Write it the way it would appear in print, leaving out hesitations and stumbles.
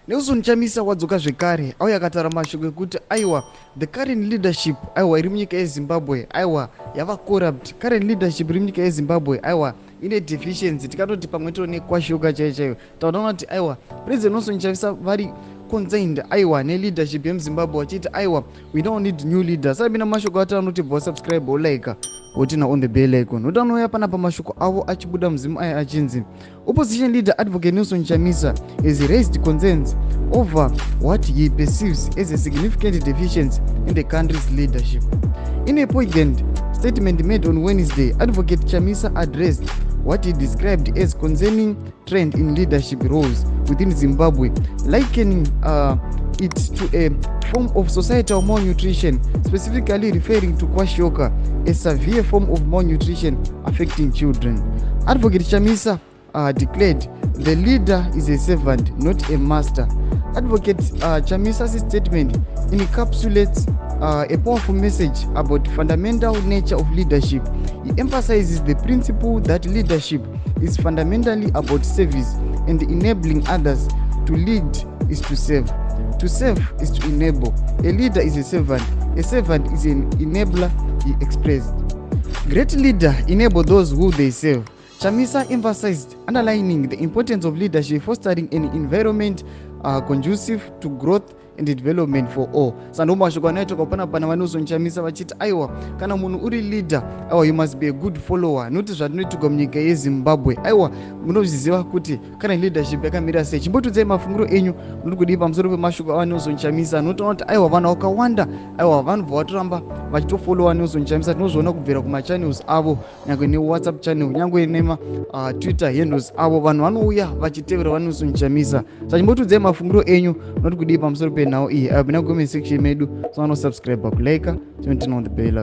Nelson Chamisa wadzoka zvekare auya akataura mashoko ekuti aiwa the current leadership aiwa iri munyika yeZimbabwe aiwa yava corrupt. Current leadership iri munyika yeZimbabwe aiwa ine deficiency. Tikatoti pamwe tonekwashoka chaiyo tautaona kuti aiwa President Nelson Chamisa vari concerned aiwa neleadership yemuZimbabwe vachiti aiwa we don't need new leaders. Sabina mashoko ati anotibva subscribe olaika wotina on the bell icon. Utanouya panapa mashoko avo achibuda muzimu aya achinzi opposition leader advocate Nelson Chamisa has raised concerns over what he perceives as a significant deficiency in the country's leadership. In a poignant statement made on Wednesday, advocate Chamisa addressed what he described as concerning trend in leadership roles within Zimbabwe, likening it to a form of societal malnutrition, specifically referring to kwashiorkor, a severe form of malnutrition affecting children. Advocate Chamisa declared the leader is a servant, not a master. Advocate Chamisa's statement encapsulates a powerful message about fundamental nature of leadership. He emphasizes the principle that leadership is fundamentally about service and enabling others. To lead is to serve. To serve is to enable. A leader is a servant is an enabler, he expressed. Great leader enable those who they serve. Chamisa emphasized underlining the importance of leadership fostering an environment conducive to growth and development for all. Sandoma mashoko anaitoka pana Nelson Chamisa vachiti aiwa kana munhu uri leader aiwa you must be a good follower. Noti zvatinoitika munyika yeZimbabwe aiwa munozviziva kuti kana leadership yakamira sei. Chimbotudzai mafungiro enyu muri kudii pamusoro pemashoko aNelson Chamisa. Notoona kuti aiwa vanhu vakawanda aiwa vanobva vatoramba vachitofolowa Nelson Chamisa. Tinozviona kubvira kumachannels avo nyangwe neWhatsApp channel nyangwe nema Twitter handles avo vanhu vanouya vachitevera Nelson Chamisa. Saka chimbotudzai mafungiro enyu noti kudii pamusoro penhau iyi. Abina comment section medu so subscribe kulike, turn on the bell.